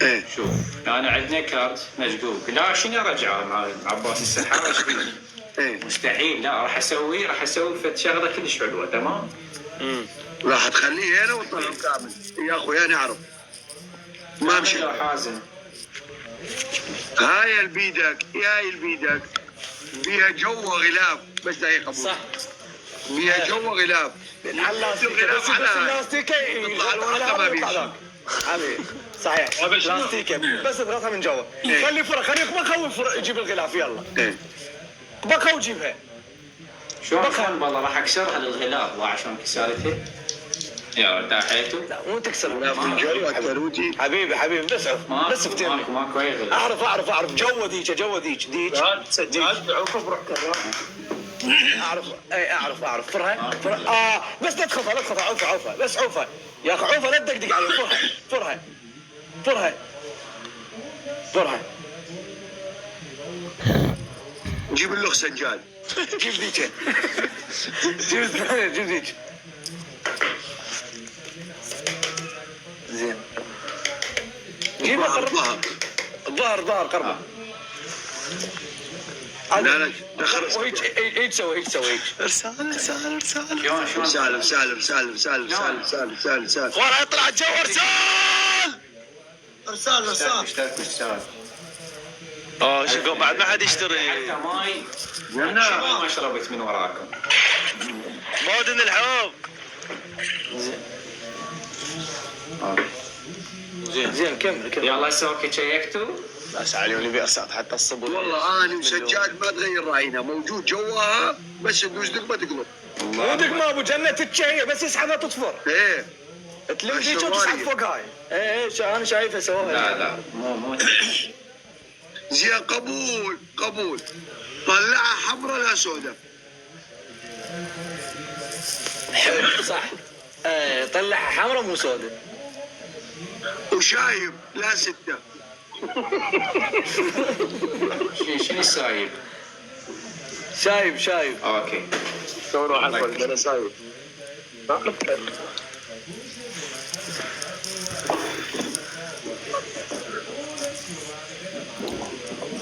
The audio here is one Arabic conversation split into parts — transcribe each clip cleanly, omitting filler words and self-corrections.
ايه شوف انا عندنا كارت مشقوق، لا شنو ارجعه مع عباس السحار اشبيه؟ ايه مستحيل، لا راح اسوي فد شغله كلش حلوه. تمام. راح تخليه هنا وتطلعه كامل يا اخوي. انا اعرف ما مشي. لو حازم هاي البيدك هاي البيدك فيها جو غلاف. بس دقيقه صح. فيها جو غلاف. اللاستيكه بس اللاستيكه تطلع الورقه ما بيمشي. حبيبي صحيح لاستيكه بس اضغطها من جوا. إيه. خلي فرق خليك ما خوي فرق جيب الغلاف يلا ايه بقى وجيبها. شلون والله راح اكسرها للغلاف وعشان كسرتها. يا ارتاحيتوا؟ لا مو تكسر غلاف من جوا التروتي. حبيبي بس عف بس افتهمني. ماكو اي غلاف. اعرف جو ديك سجاد عقب روح كرامه. اعرف فرها بس لا تخافها عوفها بس عوفها يا اخي عوفها لا تدقدق عليه. فرها جيب اللخ سجاد. جيب ذيك جيب ذيك زين جيب ظهر قربه. لا دخل. هيك سوي ارسال شلون سالم. ورا يطلع الجو ارسال اشتغل. شوفوا بعد ما حد يشتري حتى ماي ما شربت من وراكم. مودن الحوض. زين كمل يلا سوكي شيكتوا. بس عليهم اللي بيرسات حتى الصبر. والله انا وسجاد ما تغير راينا. موجود جواها بس ندوس دقمه تقلب. مو دقمه ابو جنه تتشهي بس يسحبها تطفر. ايه تلم ذيك وتسحب فوق هاي. ايه انا شايفها سواها. لا مو زين قبول. طلعها حمراء لا سوداء. صح. طلعها حمراء مو سوداء. وشايب لا 6. شنو السايب؟ شايب. اوكي. روح عفوا انا سايب.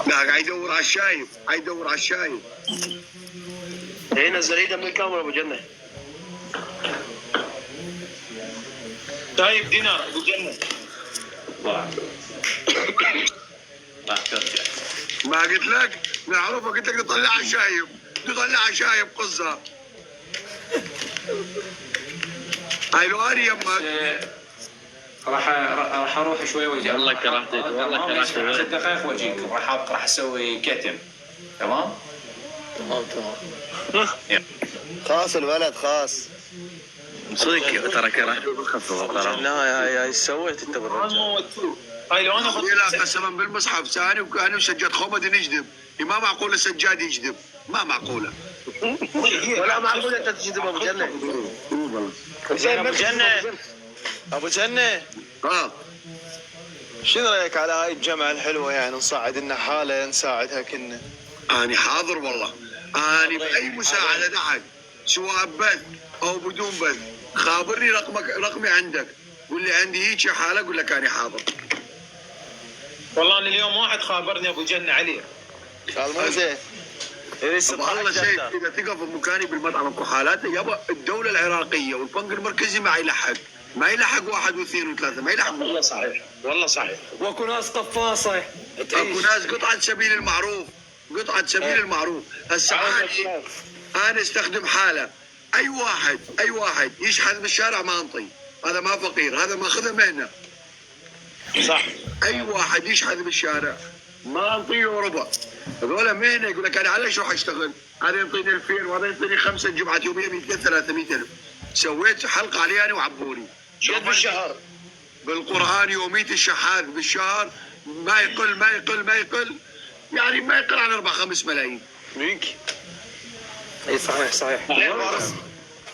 لا قاعد يدور على الشايب. ايه نزل ايده من الكاميرا ابو جنه. شايب دينار ابو جنه. راح ترجع. ما قلت لك نعرفه. قلت لك تطلعها شايب قصه. هاي لو اني يمك راح اروح شوي واجي. والله كرهتك 10 دقائق واجيكم. راح اسوي كتم. تمام. خاص الولد خاص. صدق ترى كرهته. لا هاي سويت انت بالرجال. هاي لو انا لا قسما بالمصحف ثاني وانا وسجاد خمد نجذب. ما معقوله سجاد يجذب. ما معقوله. ولا معقول انت تجذب ابو جنه. ابو جنه شنو رايك على هاي الجمعه الحلوه؟ يعني نصعد لنا حاله نساعدها كنا. انا حاضر والله. انا باي مساعده دعك سواء بث او بدون بث. خابرني رقمي عندك. قول لي عندي هيك حاله اقول لك انا حاضر. والله انا اليوم واحد خابرني ابو جنه عليه. مو زين. والله شيء اذا تقف بمكاني بالمطعم اكو حالات يابا. الدوله العراقيه والبنك المركزي ما يلحق واحد واثنين وثلاثه. ما يلحق. والله صحيح. واكو ناس قفاصه. اكو ناس قطعه سبيل المعروف. هسه انا استخدم حاله. اي واحد يشحذ بالشارع ما انطي. هذا ما فقير. هذا ماخذه مهنه. صح. اي واحد يشحذ بالشارع ما انطيه ربع. هذول مهنه. يقول لك انا على ايش راح اشتغل؟ هذا يعطيني 2000 وهذا يعطيني 5 جمعه يوميه 200 300 الف. سويت حلقه علي انا وعبوني. قد بالشهر؟ بالقران يوميه الشحاذ بالشهر ما يقل يعني ما يقل عن 4-5 ملايين. ميك. اي صحيح.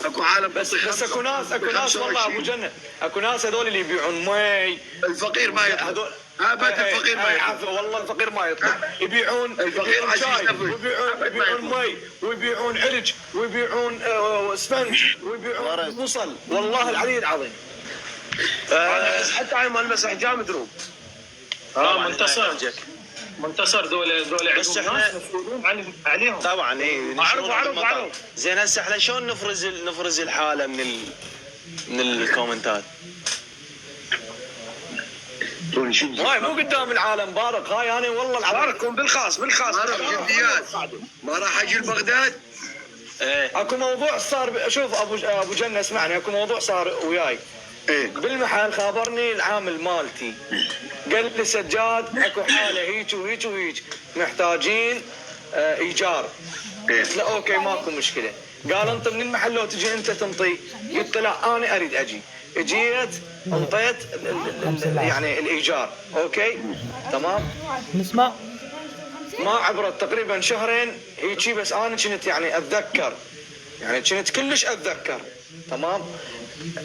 اكو عالم بس اكو ناس والله ابو جنه. اكو ناس هذول اللي يبيعون مي. الفقير ما يطلب. هذول الفقير ما يطلب. والله الفقير ما يطلب. يبيعون شاي ويبيعون مي ويبيعون علج ويبيعون اسفنج ويبيعون بصل. والله العلي العظيم. حتى عين مال مسح جاء مدروب. منتصر دول بس عندهم إحنا- ناس مسؤولين عليهم. طبعا اي عرف. زين هسه احنا شلون نفرز الحاله من الكومنتات؟ هاي مو قدام العالم بارق، هاي انا والله العظيم باركم بالخاص بارك جديات ما راح اجي لبغداد. ايه اكو موضوع صار، شوف ابو جنة اسمعني، اكو موضوع صار وياي ايه بالمحل، خابرني العامل مالتي قال لي سجاد اكو حاله هيك وهيك وهيك محتاجين ايجار. قلت له اوكي ماكو مشكله. قال انت من المحل لو تجي انت تنطي؟ قلت له لا انا اريد اجي. اجيت انطيت يعني الايجار. اوكي تمام. نسمع. ما عبرت تقريبا شهرين هيجي، بس انا كنت يعني اتذكر، يعني كنت كلش اتذكر. تمام.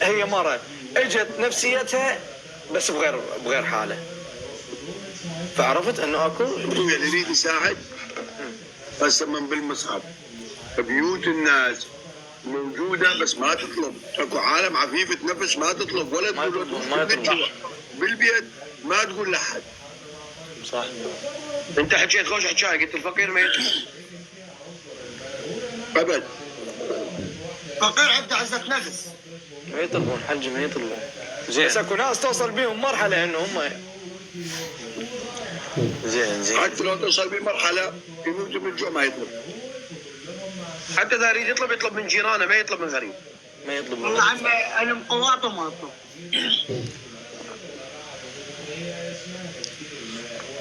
هي مره اجت نفسيتها بس بغير حاله، فعرفت انه اكو اللي يريد يساعد هسه من بالمصحف بيوت الناس موجوده بس ما تطلب. اكو عالم عفيفه نفس ما تطلب ولا ما تقول يطلبون، ما يطلبون. بالبيت ما تقول لحد. صح. انت حكيت خوش حكايه، قلت الفقير ما يطلب. ابد فقير عنده عزة نفس. ما يطلبون حج، ما يطلبون. بس اكو ناس توصل بيهم مرحله انه هم زين حتى لو توصل بمرحله يموت من الجوع ما يطلب. حتى اذا يريد يطلب من جيرانه، ما يطلب من غريب. ما يطلبون. والله عمي انا مقواته ما اطلب.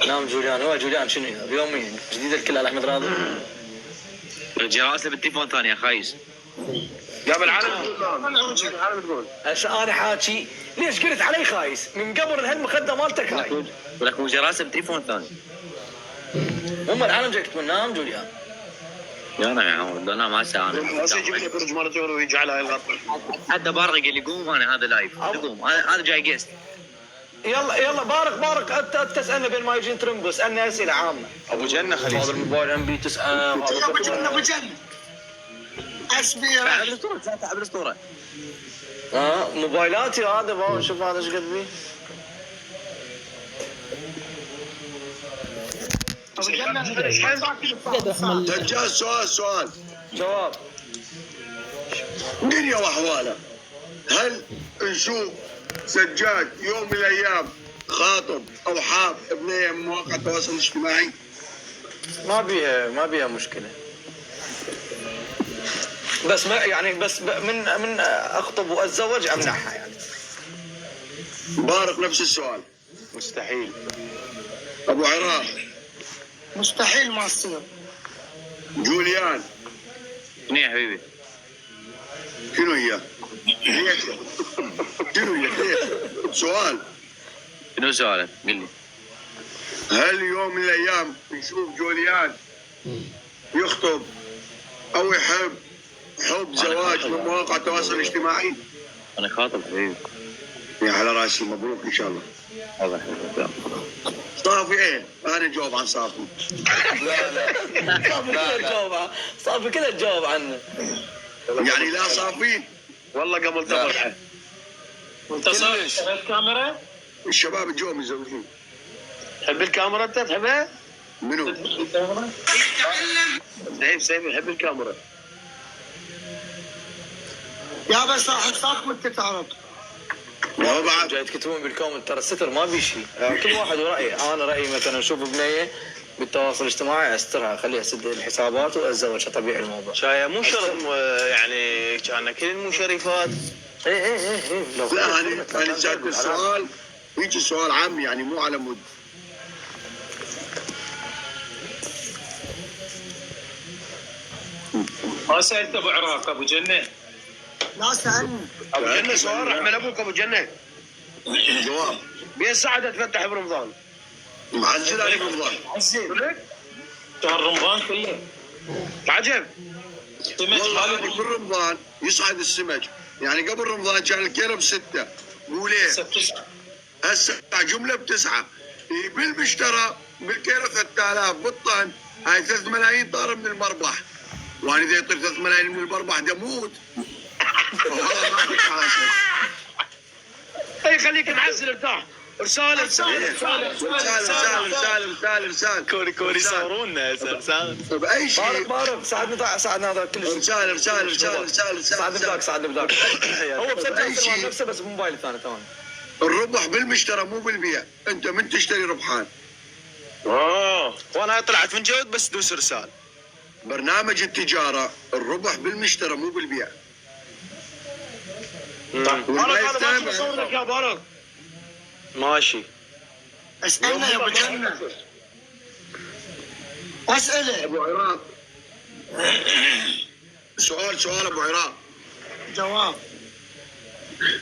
نعم جوليان. هو جوليان شنو بيومين جديد الكل على احمد راضي. راسله بالتليفون ثاني يا خايس. قبل العالم تقول هسه انا حاكي ليش قلت علي خايس من قبل هالمخده مالتك هاي. ولك مو راسه بالتليفون ثاني. هم العالم جاك تقول نام جوليان. يا انا يا عمود انا ما انا بس يجيب لي برج مالته ويجعلها الغطا. حتى بارق قال لي قوم انا هذا لايف قوم هذا جاي جيست. يلا بارك انت تسالنا بين ما يجين ترمبو، اسالنا اسئله عامه. ابو جنه هذا خليل الموبايل ام بي 9 ابو جنة اسبي تعال الاسطوره تعال الاسطوره. موبايلاتي هذا شوف هذا ايش قد بيه. ابو جنة دجال سؤال جواب. دنيا واحواله. هل نشوف سجاد يوم من الايام خاطب او حاب ابنيه من مواقع التواصل الاجتماعي؟ ما بيها مشكله، بس ما يعني بس من اخطب واتزوج امنعها يعني. بارك نفس السؤال. مستحيل. ابو عراق مستحيل ما تصير. جوليان شنو يا حبيبي؟ شنو هي؟ شنو هي؟ سؤال. شنو سؤالك؟ قل لي. هل يوم من الايام نشوف جوليان يخطب او يحب حب زواج من مواقع التواصل الاجتماعي؟ انا خاطب حبيبي. يا على راسي، مبروك ان شاء الله. الله يحفظك. صافي ايه؟ انا جاوب عن صافي. صافي كذا تجاوب عنه. يعني لا صافي. والله قبل تبرحه. منتصر الكاميرا. الشباب الجو متزوجين. تحب الكاميرا انت تحبها؟ منو؟ سيف يحب الكاميرا. يا بس صاحب صاحب وانت تعرف. وهو بعد جاي تكتبون بالكومنت ترى الستر ما في شيء، كل واحد ورأيه. انا رأيي مثلا اشوف بنيه بالتواصل الاجتماعي استرها، اخليها تسد الحسابات واتزوجها، طبيعي الموضوع. شاية مو شرط يعني كان كل المشرفات. ايه لو لا انا سالت السؤال هيك سؤال عام يعني مو على مود. ما سالت ابو عراق ابو جنة. لا سالني. ابو جنه سؤال رحمه ابوك ابو جنه. جواب. بين ساعه تفتح برمضان. معجل عليك رمضان. شهر رمضان كله. عجب. والله قبل رمضان يصعد السمك، يعني قبل رمضان كان الكيلو ب6 قولين هسه جمله ب9 بالمشترى بالكيلو 3000 بالطن، هاي 3 ملايين طار من المربح، وانا اذا يطير 3 ملايين من المربح ده موت. والله ما في حاجه. اي خليك معزل ارتاح. رسالة رسالة كوري يصورونا رسالة بأي شيء. بارك ساعدنا هذا كلش. رسالة ساعدنا بداك هو بأي بسجل شيء. نفسه بس بموبايل ثاني تمام. الربح بالمشترى مو بالبيع، انت من تشتري ربحان. وانا طلعت من جود بس دوس رسالة. برنامج التجارة الربح بالمشترى مو بالبيع. بارك هذا ما اصور لك يا بارك. ماشي. اسألنا يا ابو جنة. اسأله. ابو عراق سؤال ابو عراق، جواب.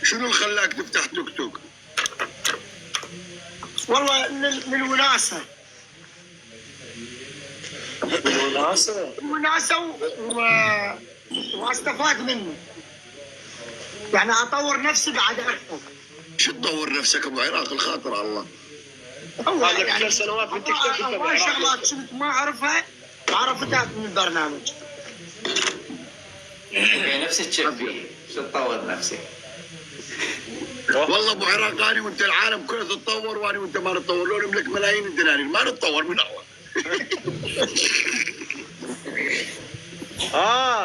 شنو اللي خلاك تفتح توك توك؟ والله للوناسة. الوناسة واستفاد منه. يعني اطور نفسي بعد اكثر. شو تطور نفسك ابو عراق الخاطر على الله؟ هو هذا يعني 10 سنوات من تيك توك انت هواي شغلات كنت ما اعرفها عرفتها من البرنامج. هي نفس الشبيه شو تطور نفسك. والله ابو عراق انا وانت العالم كله تتطور وانا وانت ما نتطور، لو نملك ملايين الدنانير ما نتطور من اول.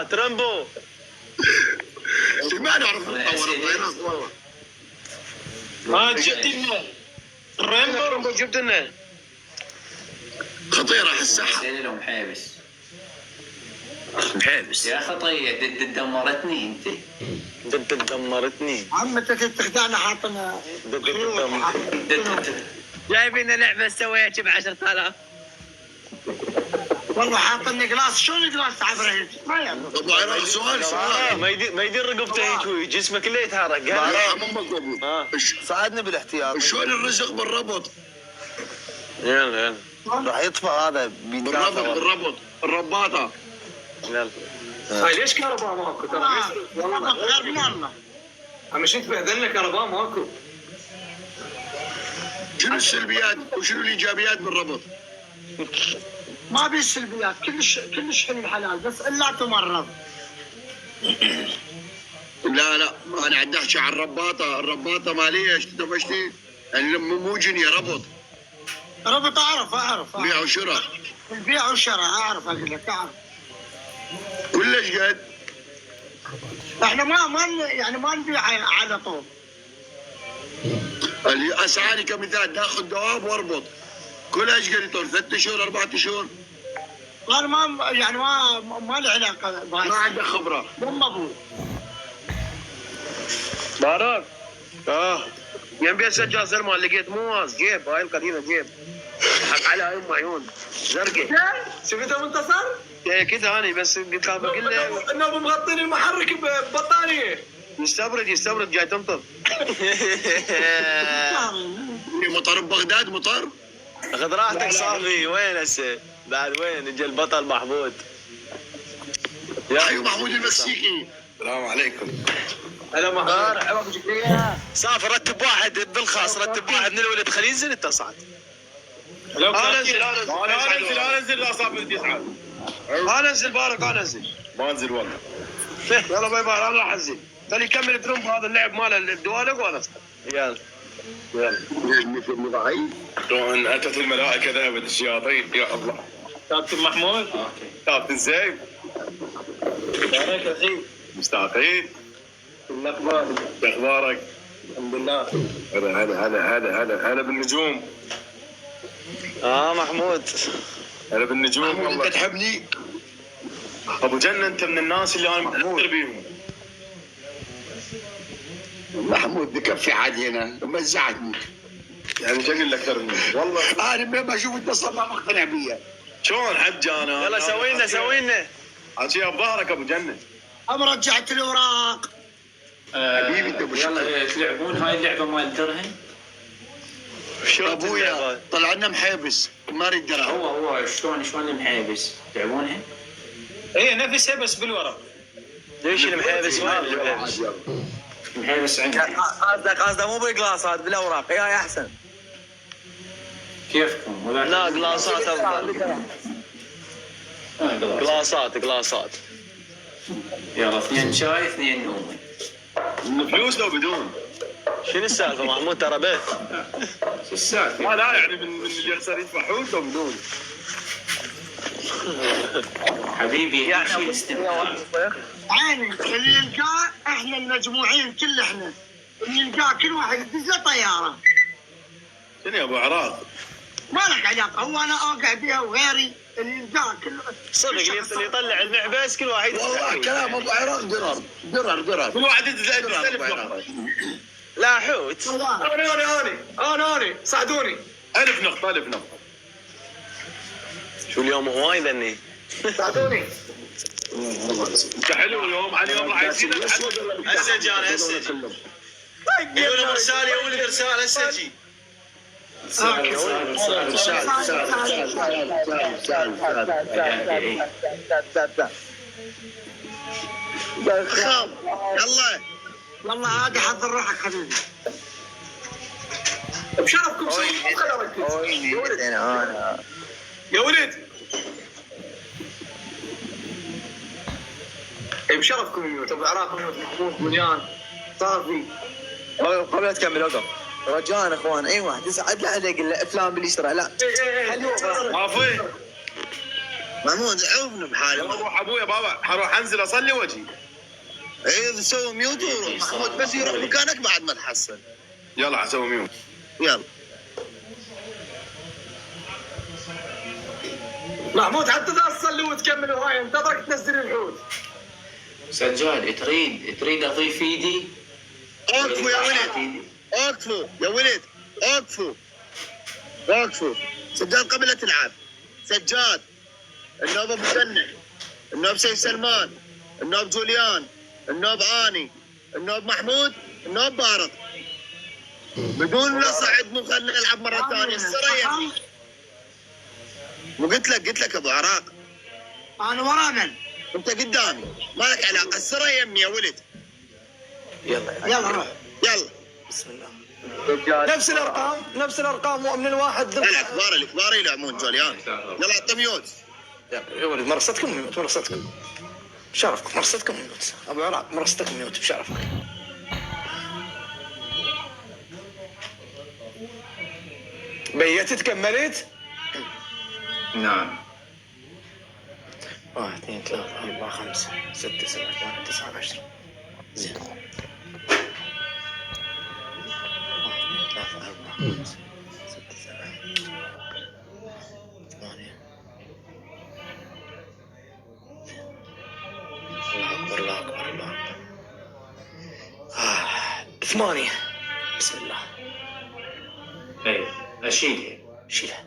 ترامبو. ما نعرف نتطور ابو عراق والله. جبت لنا ريمبو جبت لنا خطيره حسها. زين لو محابس محابس. يا خطيه دمرتني انت. دمرتني. عم انت تخدعنا حاطنا جايبين لعبه سويتها ب 10,000. والله حاطني جلاس. شلون جلاس عبره هيك؟ ما يعني. ابو عراق سؤال ما يدير رقبته هيك وجسمه كله يتحرك. ساعدني بالاحتياط. شلون الرزق بالربط؟ يلا راح يطفى هذا بالربط الرباطه. يلا. هاي ليش كهرباء ماكو ترى؟ والله خير من الله. عم شفت بهذلنا كهرباء ماكو. شنو السلبيات وشنو الايجابيات بالربط؟ ما بي سلبيات. كلش حلو حلال بس الا تمرض. لا انا عندي احكي عن الرباطه ماليه اشتي يعني مو جنيه ربط. ربط اعرف. بيع وشراء. البيع والشراء اعرف اقول لك اعرف. كلش قد. احنا ما نبيع على طول. اسعاري كمثال ناخذ دواب واربط. كل ايش قد يطول 3 شهور 4 شهور. انا ما لي علاقه بهاي. ما عنده خبره. مو مضبوط. بارك ينبي اسجل سلمان لقيت مواز جيب هاي القديمه جيب حق على ام عيون زرقاء. شفته منتصر؟ كذا انا بس قلت له بقول له انه مغطيني المحرك ببطانيه. يستبرد جاي تنطر. مطر ببغداد مطر. خذ راحتك صاحبي. وين هسه؟ بعد وين اجى البطل محمود؟ ايوه محمود المسيكي. السلام عليكم. هلا محمود. صافي رتب واحد بالخاص. رتب واحد من الولد خليه ينزل انت صعد. انا انزل لا صاحبي بدي اصعد. انا انزل بارك انا انزل. ما انزل والله. يلا باي باي انا راح انزل. خلي يكمل ترمب هذا اللعب ماله الدوالق وانا اصعد. يلا. مثل ضعيف. شلون اتت الملائكه ذهبت الشياطين يا الله. كابتن محمود كابتن زين بارك اخي مستعقين. الاخبار شو اخبارك؟ الحمد لله. هلا بالنجوم. محمود. هلا بالنجوم محمود والله. انت تحبني؟ ابو جنة انت من الناس اللي انا متاثر بيهم. محمود بكفي عادي هنا مزعتني. يعني شو اقول لك اكثر مني والله. انا ما بشوف التصل ما مقتنع بيا. شلون حج انا؟ يلا سوي لنا. عشان بظهرك ابو جنة. ام رجعت الاوراق. حبيبي انت يلا تلعبون هاي اللعبه مال الدرهم. ابويا طلع لنا محابس ما اريد درهم. هو شلون المحابس تلعبونها؟ هي نفسها بس بالورق. ليش المحابس؟ وين المحابس؟ المحابس عندك. قصده مو بالجلاس هذا بالاوراق. هي احسن. كيفكم؟ لا جلاسات افضل. جلاسات. يلا 2 شاي 2 نومي. فلوس لو بدون؟ شنو السالفه محمود ترى بيت؟ شو السالفه؟ ما لا يعني من اللي يخسر يدفع حوتهم دول. حبيبي اهم شيء الاستمتاع. عيني اللي يلقاه احنا المجموعين كل احنا اللي يلقاه كل واحد يدز له طياره. شنو يا ابو عراق؟ ما لك علاقه، هو انا اوقع بها وغيري اللي يلقاه كل صدق اللي يطلع المعبس كل واحد والله كلام ابو عراق درر كل واحد يدز ألف نقطة. لا حوت. اني ساعدوني. ألف نقطة. شو اليوم هواي ذني. ساعدوني. انت حلو اليوم عن يوم راح يصير هسه اجي انا هسه اجي. يقول رسالة يا ولد رسالة هسه اجي. خام يلا عادي حضر روحك حبيبي. بشرفكم سووا يا ولد. بشرفكم ميوت ابو عراق ميوت محمود بنيان صافي. قبل لا تكمل وقف رجاء اخوان اي واحد يسعد له عليك الافلام اللي يشتريها لا عافية محمود عوفنا بحالي يلا روح ابويا بابا حروح انزل اصلي واجي. اي سوي ميوت وروح محمود بس يروح مكانك بعد ما تحصل. يلا حسوي ميوت. يلا محمود حتى لا تصلي وتكمل هواي انتظرك تنزل الحوت. سجاد تريد اضيف ايدي؟ اوقفوا يا ولد اوقفوا يا ولد اوقفوا. سجاد قبل لا تلعب. سجاد النوب ابو جنة، النوب سيد سلمان، النوب جوليان، النوب اني، النوب محمود، النوب بارق. بدون لا صعد مو خلينا نلعب مره ثانيه. السريه وقلت لك ابو عراق انا ورا من؟ انت قدامي ما لك علاقه. السريه يمي يا ولد. يلا روح. يلا بسم الله. نفس الارقام ومن الواحد. لا الكبار يلعبون جوليان. يلا اعطي ميوت. يا ولد مرستكم ميوت بشرفكم مرستكم ميوت ابو عراق مرستكم ميوت بشرفك. بيتت كملت؟ نعم. 1 2 3 4 5 6 7 8 9 10. زين. 1 2 3 4 5 6 7 8. الله أكبر. 8. بسم الله. اي اشيلها. شيلها.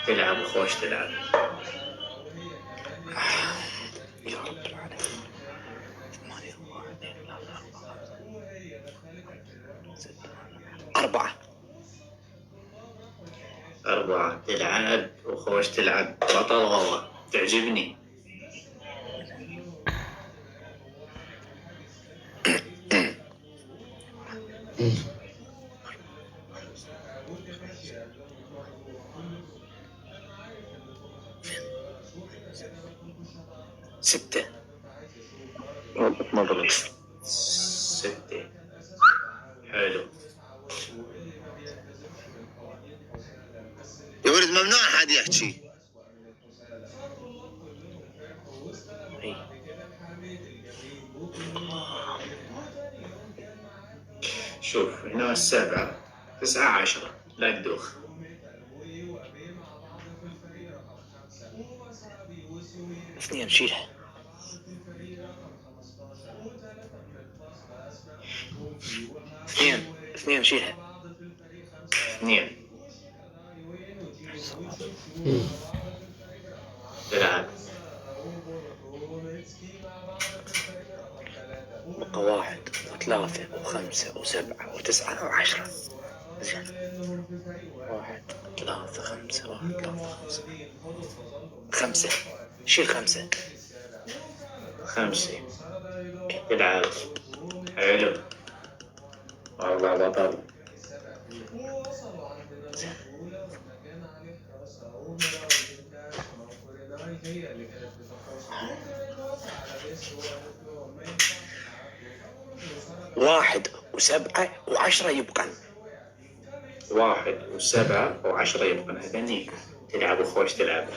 تلعب وخوش تلعب. يا رب العالمين. 8 1 2 3 4 4 تلعب وخوش تلعب. بطل والله تعجبني. ستة. مبروك. 6. حلو. يا ولد ممنوع حد يحكي. شوف هنا 7 9 10 لا تدوخ. 2 شيلها. 2 شيلها. 2 تلعب. بقى 1 و3 و5 و7 و9 و10. زين. 1 3 5 1 3 5 شيل 5. 5 تلعب. حلو والله بطل. و7 و10 يبقن. 1 و7 و10 يبقى هذنيك تلعب وخوش تلعب.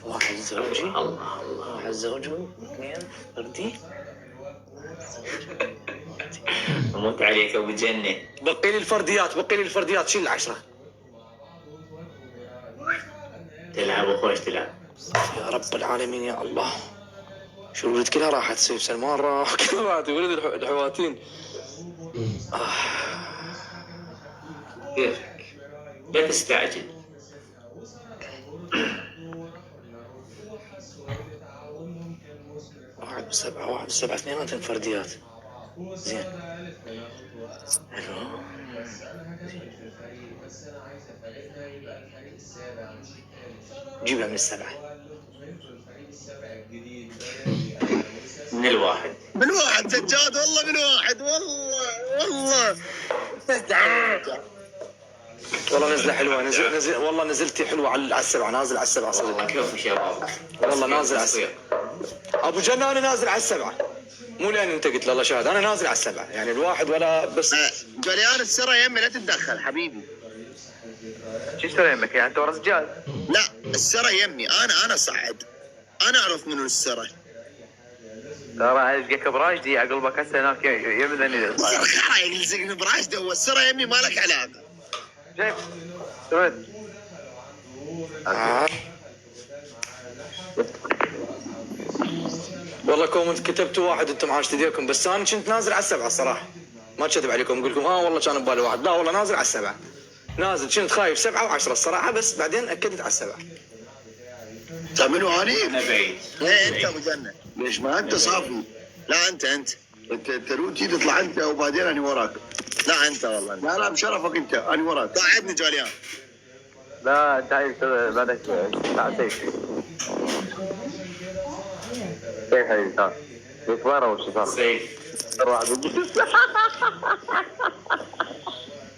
1 زوجي، الله الله 1 زوجي، 2 فردي. اموت عليك ابو جنه. بقي لي الفرديات، شيل 10. تلعب وخوش تلعب. يا رب العالمين يا الله. شو الولد كلها راحت، سيف سلمان راح، كلها راحت ولد الحواتين. كيفك؟ لا تستعجل. 1 و7 1 و7 اثنيناتهم فرديات. زين. حلو. جيبها من 7. من الواحد. بالواحد سجاد، والله بالواحد، والله والله نزله حلوه، نزل والله نزلتي حلوه على 7، نازل على 7 والله صدق. كيف شباب. والله نازل على 7 ابو جنة، انا نازل على 7، مو لان انت قلت له الله شاهد، انا نازل على 7 يعني الواحد ولا بس. جوليان السرة يمي لا تتدخل حبيبي. شو اشتري يمك يعني انت رجال؟ لا السرة يمي، انا صعد، انا اعرف منو السرة. ترى هذه براشدي عقلبك هسه هناك يمنني خرا يلزقني براشده، هو السرة يمي ما لك علاقة. شايف؟ سويت والله كومنت كتبتوا 1 انتم عاشت ايديكم، بس انا كنت نازل على 7 الصراحه، ما كذب عليكم اقول لكم والله كان ببالي 1، لا والله نازل على 7. نازل كنت خايف 7 و10 الصراحه، بس بعدين اكدت على 7. منو اني؟ انا بعيد. ايه انت ابو جنة. ليش ما انت صافي؟ لا انت انت روتي تطلع انت وبعدين انا وراك. لا انت والله انت. لا بشرفك انت، انا وراك. قاعدني جوليان. لا انت عايز بعدك ساعتين. كيف حبيبي تعال صغيرة وش صار؟ سيف. واحد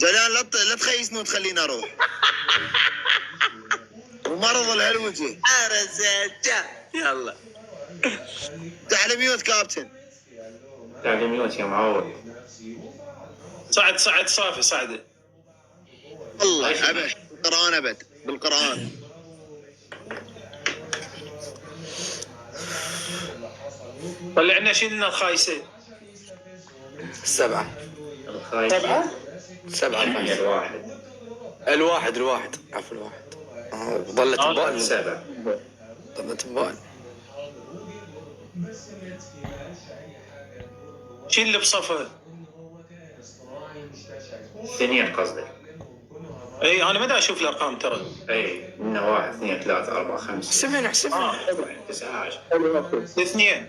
جوليان لا تخيسني وتخليني اروح. ومرض الهلوجي. عرسته. يلا. تعال ميوت كابتن. تعليميات يا معود. صعد صافي صعد. الله ابد بالقران، ابد بالقران. طلعنا شيلنا الخايسين. 7 الخايف. 7 من الواحد عفوا الواحد. ظلت ببالي 7. ظلت ببالي. شيل اللي بصفه. 2 قصدك. اي انا ما دا اشوف الارقام ترى. اي منه 1 2 3 4 5 احسبهم 9 10. 2.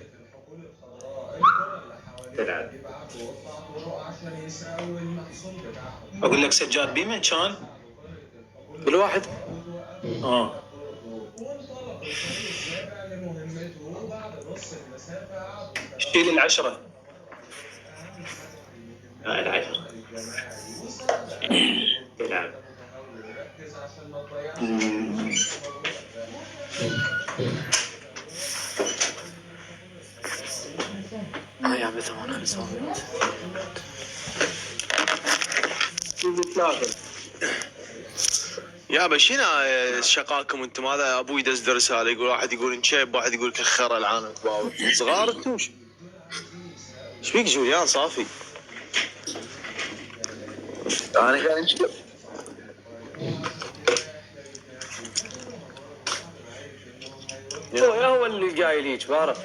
تلعب. اقول لك سجاد بمن كان؟ بالواحد. شيل 10. ال10. تلعب. يا عمي 8 500. يابا شنو شقاكم انتم؟ هذا ابوي دز رساله يقول، واحد يقول انشيب، واحد يقول كخر العالم كباوي. صغار انتم ايش فيك جوليان صافي؟ انا كان انشب. هو اللي قايل هيك بعرف.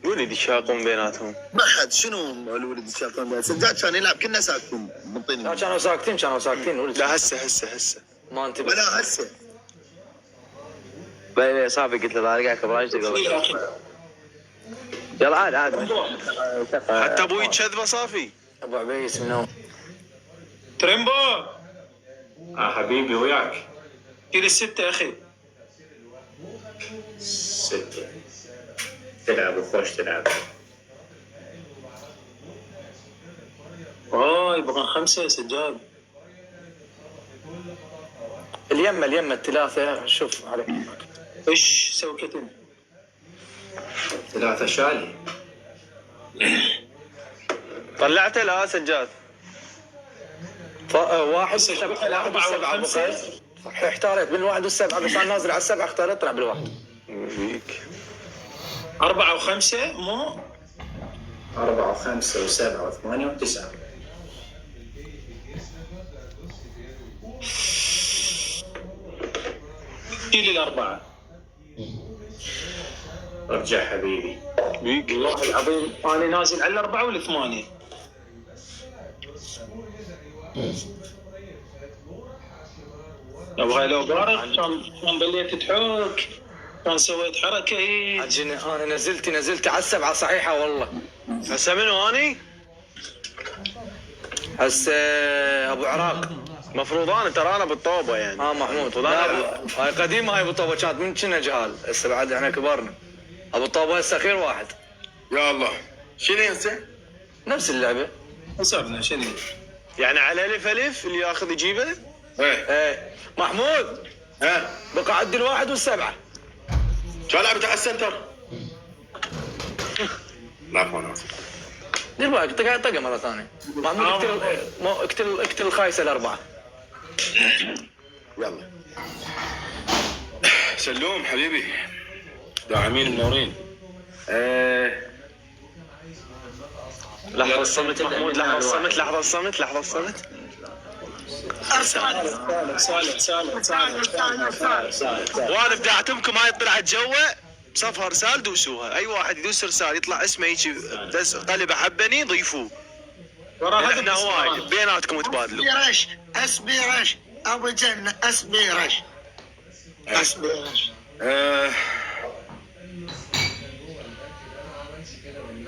ولد يشاقون بيناتهم. ما حد شنو الولد الشاطر ده؟ سجاد كان يلعب كنا ساكتين منطين. لا كانوا ساكتين ولد. لا هسه ما انتبه. ولا هسه. بين صافي قلت له طارق براشدي قبل. يلا عاد حتى ابوي كذبه صافي. ابو عبيس منو؟ تريمبو حبيبي وياك. شيل 6 اخي. 6. تلعب وخوش تلعب. يبغى 5 يا سجاد. اليمة الثلاثة شوف عليك. ايش سوكتين؟ 3 شالي. طلعته لا سجاد. واحد واحد والسبعة أبو قيس. احتاريت بين الواحد والسبعة بس أنا نازل على السبعة اختاريت طلع بالواحد. 4 و5 مو 4 و5 و7 و8 و9. شيل الأربعة. ارجع حبيبي. والله العظيم أنا نازل على الأربعة والثمانية. ابغى لو بارك كان بليت تحوك كان سويت حركه هي. عجيني انا نزلت على السبعة صحيحة والله. هسه منو اني؟ هسه ابو عراق. مفروض انا ترى انا بالطوبه يعني. محمود هاي قديمة هاي ابو طوبة كانت من كنا جهال هسه بعد احنا كبرنا. ابو طوبة هسه خير واحد. يا الله شنو هسه؟ نفس اللعبة. حسبنا شنو يعني على الف اللي ياخذ يجيبه؟ ايه محمود ها بقى عد الواحد والسبعة. شو لعبت على السنتر؟ لا ما دير بالك طقه مرة ثانية. محمود اقتل الخايسة الأربعة. يلا سلوم حبيبي داعمين منورين. لحظة الصمت محمود، لحظة الصمت. وانا بدعتمكم هاي طلعت جوا صفها رسال دوسوها، اي واحد يدوس رسال يطلع اسمه هيك قلب حبني ضيفوه. احنا هواي بيناتكم تبادلوا. اسبيرش ابو جنة اسبيرش.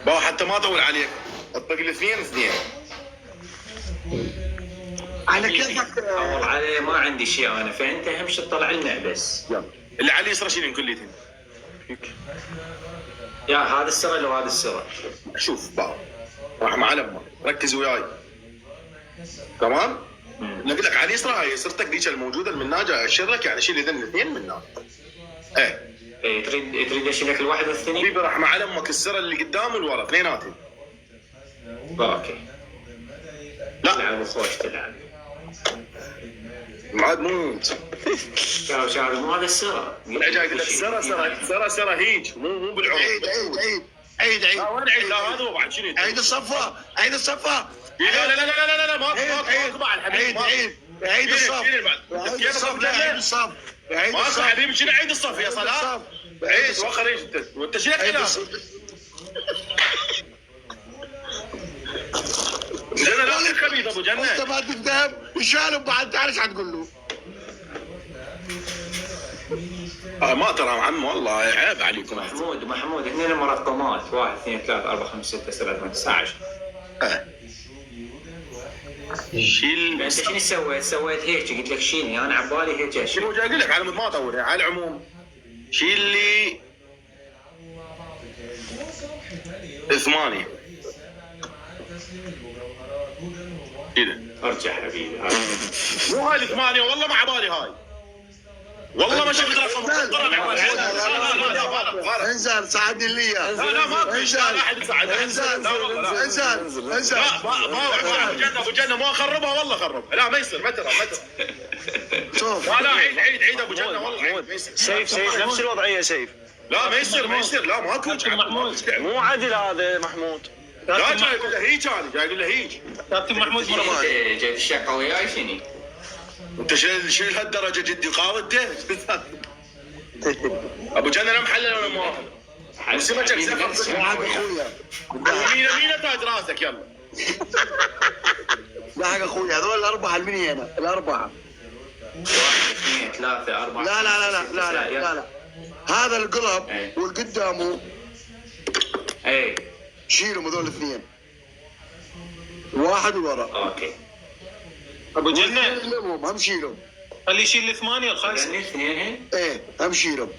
با حتى ما اطول عليك اطق الاثنين. على كيفك. اول عليه ما عندي شيء انا، فانت اهم شيء تطلع لنا بس. يلا اللي على اليسرى شيلين كليتين. يا هذا السر لو هذا السر. شوف با راح مع امك ركز وياي تمام. نقول لك على اليسرى هاي يسرتك ذيك الموجوده المناجه اشرك يعني شيل اذن الاثنين من هنا. ايه تريد اشيل لك الواحد والثاني؟ حبيبي راح مع امك السر اللي قدام والورا اثنيناتهم. اوكي. لا تلعب خوش تلعب. معاد موت. شاو مو هذا السر. رجع يقول لك سر هيج مو بالعمر. عيد وين عيد؟ لا هذا هو بعد شنو؟ عيد الصفة لا عيد الصف. عيد الصف ما صح حبيبي شنو عيد الصف يا صلاح؟ عيد وخر ايش انت؟ وانت شنو خلاف؟ جنة لا الخبيث ابو جنة. انت ما تفهم يشالوا بعد تعال ايش حتقول له؟ ما ترى عم والله عيب عليكم. محمود هنا مرقمات 1 2 3 4 5 6 7 8 9 10. شيل. انت شنو سويت هيك قلت لك شيلني انا عبالي هيك اشيل. شنو جاي اقول لك على ما اطول على العموم شيل لي 8 كذا. ارجع حبيبي مو هاي 8 والله ما عبالي هاي والله ما شفت رقم. انزل ساعدني لي. لا ما في لا احد يساعد. انزل ابو جنة ما اخربها والله خرب. لا ما يصير ما ترى شوف لا عيد ابو جنة والله. سيف نفس الوضعيه سيف. لا ما يصير لا ماكو محمود مو عدل هذا محمود. لا جاي يقول له هيج انا جاي يقول له هيج. كابتن محمود جاي الشقه وياي شنو؟ انت شيل هالدرجه جدي قاودته. ابو جنة لا محلل ولا مؤاخذ. وسمك مين تاج راسك يلا. لا حق اخوي هذول الاربعه المني هنا الاربعه. 1 2 3 4 لا هذا القلب والقدامه اي شيلهم هذول الاثنين. واحد ورا. اوكي. ابو جنة هم شيلهم. خليه يشيل الثمانية الخايسة. يعني اثنين ايه هم شيلهم.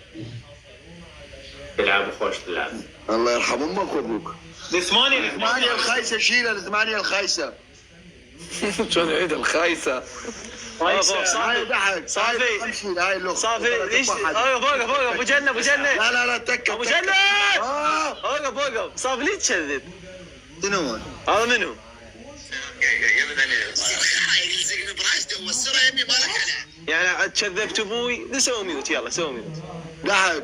تلعب خوش تلعب. الله يرحم امك وابوك. الثمانية الخايسه شيلها الثمانية الخايسه. شلون عيد الخايسة؟ هاي ضحك. صافي هاي اللغة. صافي ليش؟ وقف ابو جنة لا تكت ابو جنة وقف صافي ليش تشذب؟ شنو؟ هذا منو؟ يلزقني براسته ووسره يمي مالك عليه. يعني كذبت ابوي نسوي ميوت يلا سوي ميوت. لاعب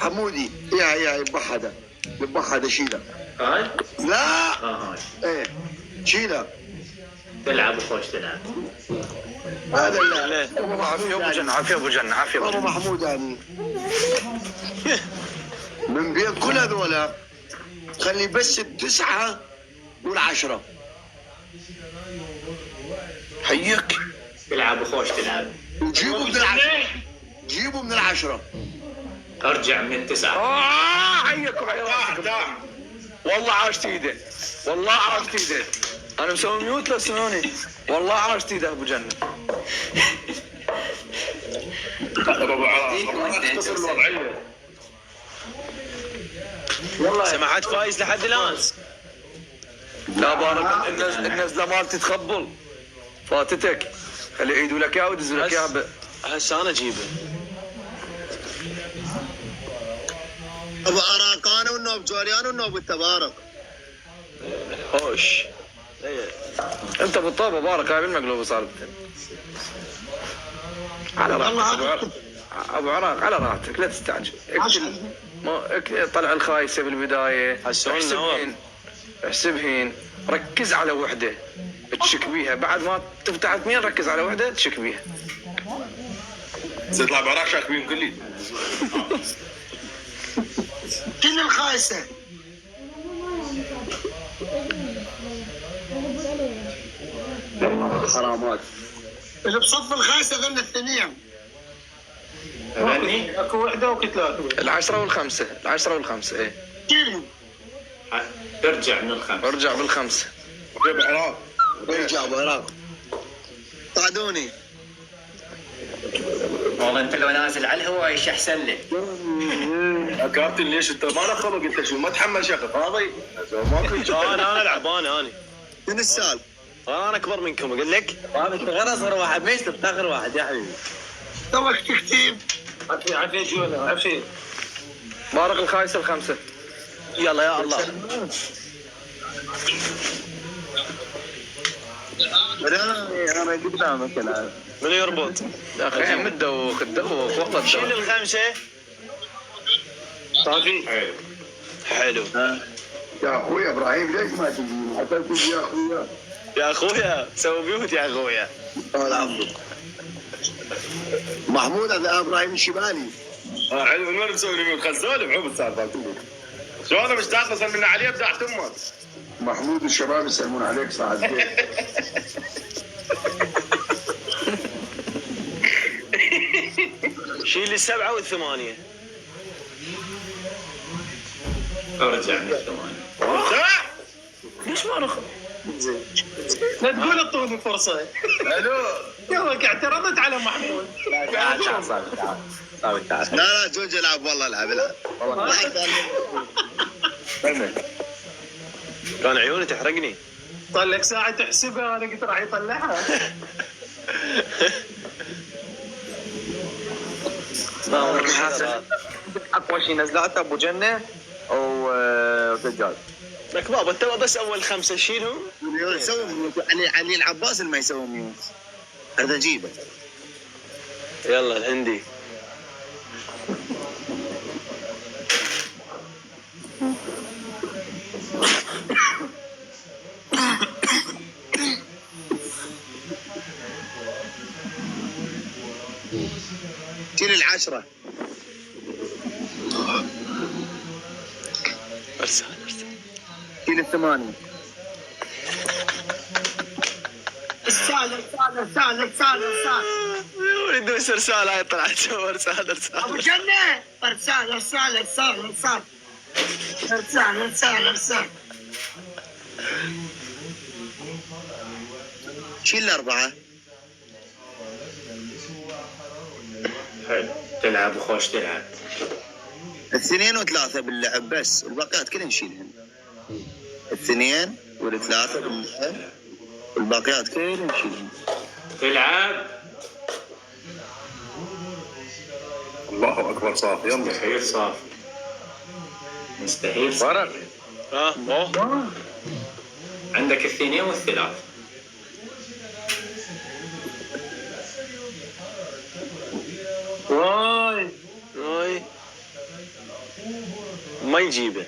حمودي يا يبحده يبحده شيله. هاي؟ لا هاي. ايه شيله. تلعب وخوش تلعب. هذا لا عافيه ابو جنه، عافيه ابو جنه، عافيه ابو ابو جنه. محمود يعني من بين كل هذولا خلي بس التسعه والعشره. حيك. تلعب وخوش تلعب. جيبوا من العشره، جيبوا من العشره. ارجع من التسعة. حيك وحي راسك. والله عاشت ايده، والله عاشت ايده. انا مسوي ميوت لا تسمعوني. والله عاشت ايده ابو جنه. والله سمعت فايز لحد الان. لا بارك النزله مالتي تخبل. فاتتك. خلي يعيدوا لك اياها ويدزوا لك اياها. هسه انا اجيبه. ابو عراقانه والنوب جوليان والنوب التبارك. هوش. انت بالطوبه بارك هاي بالمقلوبه صارت. على راحتك ابو عراق على راحتك لا تستعجل. طلع الخايسه بالبدايه. احسبهن ركز على وحده تشك بيها، بعد ما تفتح اثنين ركز على وحده تشك بيها. تطلع بعراق شاك بيهم كلي. كل الخايسه حرامات. اللي بصف الخايسه ظل الثنين. غني. اكو وحده وكتلات. العشرة والخمسة، العشرة والخمسة ايه. كلهم ارجع من الخمس. ارجع بالخمسة. جيب عراق. ارجع بعراق. طعدوني. والله انت لو نازل على الهواء ايش احسن لك؟ كابتن ليش انت ما خلق انت شو ما تحمل شغل فاضي؟ ماكو انا العب انا شنو السالفه؟ انا اكبر منكم اقول لك. انت غير اصغر واحد ليش تفتخر واحد يا حبيبي؟ توك تكتيب. عافيه جوله عافيه. بارك الخايسة الخمسة. يلا يا الله. انا قدامك الان. من يربط؟ يا اخي مدوخ الدوخ والله شيل الدوخ. الخمسة. صافي. حلو. يا اخوي ابراهيم ليش ما تجي؟ حتى تجي يا اخويا. يا اخويا سوي بيوت يا اخويا. العفو. محمود هذا ابراهيم الشبالي. حلو من وين مسوي لي خزول بعوب السالفه شو انا مشتاق اصلا من عليه بدعت امك. محمود الشباب يسلمون عليك ساعتين. شيل السبعة والثمانية. ارجع من الثمانية. ليش ما نخ؟ لا تقول اعطوني فرصه. الو يلا اعترضت على محمود. تعال صافي تعال صافي تعال. لا جوج العب والله العب العب. كان عيوني تحرقني. طلع لك ساعه تحسبها انا قلت راح يطلعها. اقوى شيء نزلته ابو جنه وسجاد. لك بابا تو بس اول خمسة شيلهم. يسوي ميوت. علي العباس اللي ما يسوي ميوت. هذا جيبه. يلا الهندي. شيل العشرة. ارسل شيل الثمانية. السال. ولد بس ارسال هاي طلعت سوى ارسال. ابو جنه ارسال. شيل الأربعة. حلو. تلعب وخوش تلعب. اثنين وثلاثة باللعب بس الباقيات كلها نشيلهن. اثنين والثلاثة باللعب والباقيات كلها نشيلهن. تلعب. الله اكبر صافي يلا. مستحيل صافي. مستحيل صافي. اوه عندك الثنين والثلاث. واي اي ما يجيبه.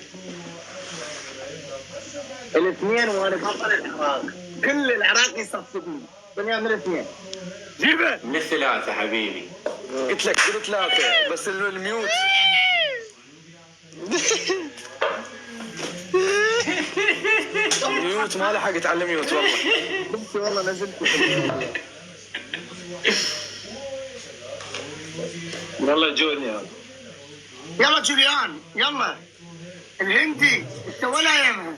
الاثنين وانا بطل العراق، كل العراق يصفقني دنيا من الاثنين. جيبه. من الثلاثة حبيبي. قلت لك قلت ثلاثة بس الميوت. ميوت ما لحقت على الميوت والله. بس والله نزلت. والله جونيور. يلا جوليان يلا الهندي انت ولا يمها.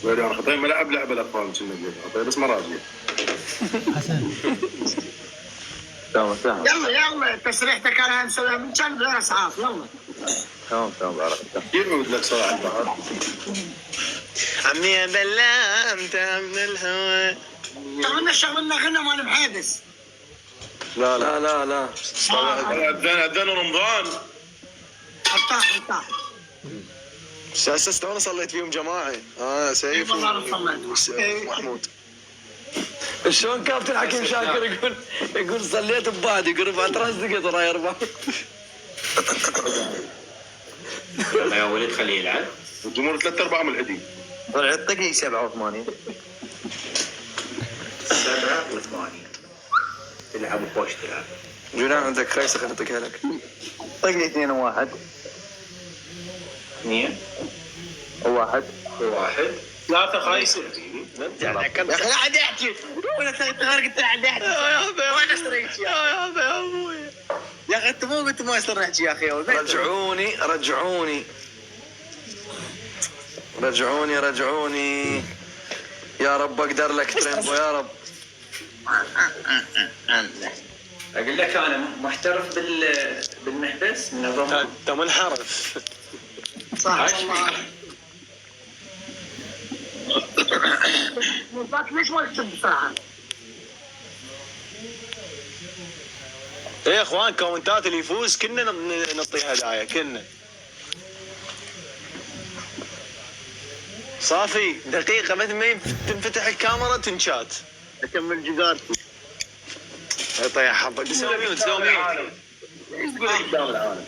انا خطيت ملعب لعبه الاطفال كنا خطيت بس مراجع. تمام تمام يلا تسريحتك انا مسويها من كان غير اسعاف يلا. تمام عرفت. كيف يقول لك صراحه البحر؟ عمي يا بلمت من الهوى. شغلنا غنى مال محادث. لا لا لا لا اذان رمضان. ارتاح. اساس انا صليت فيهم جماعي. سيف محمود. شلون كابتن حكيم شاكر يقول صليت ببعض يقول رفعت راس دقيقة ترى يربع. يلا يا ولد خليه يلعب. الجمهور 3/4 من الهدي. طلع الطقي 87. 87. تلعب وخوش تلعب. جولان عندك خيسة خليني اعطيها لك. طقني 2 و1. 2 و1. 1. 3 خايسه. يا اخي لا حد يحكي. ولا تغير قلت لا حد يحكي. وين استريت يا ابوي؟ يا اخي انت مو قلت ما يصير نحكي يا اخي. رجعوني يا رب اقدر لك تريمبو يا رب. اقول لك انا محترف بالمحبس من الرمل. انت منحرف. صح والله. ليش ما تكتب بصراحه؟ يا اخوان كومنتات اللي يفوز كنا نعطيه هدايا كنا. صافي دقيقة بعد ما تنفتح الكاميرا تنشات. اكمل جدارتي. طيب حظك سوي ميوت. ايش تقول قدام العالم؟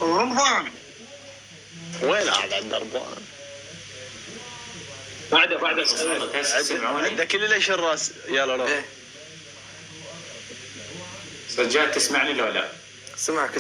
رمضان وين هذا الدربان؟ بعد تسمعوني؟ عنده كل ليش الراس. يلا روح. إيه. رجال تسمعني لو لا؟ سمعك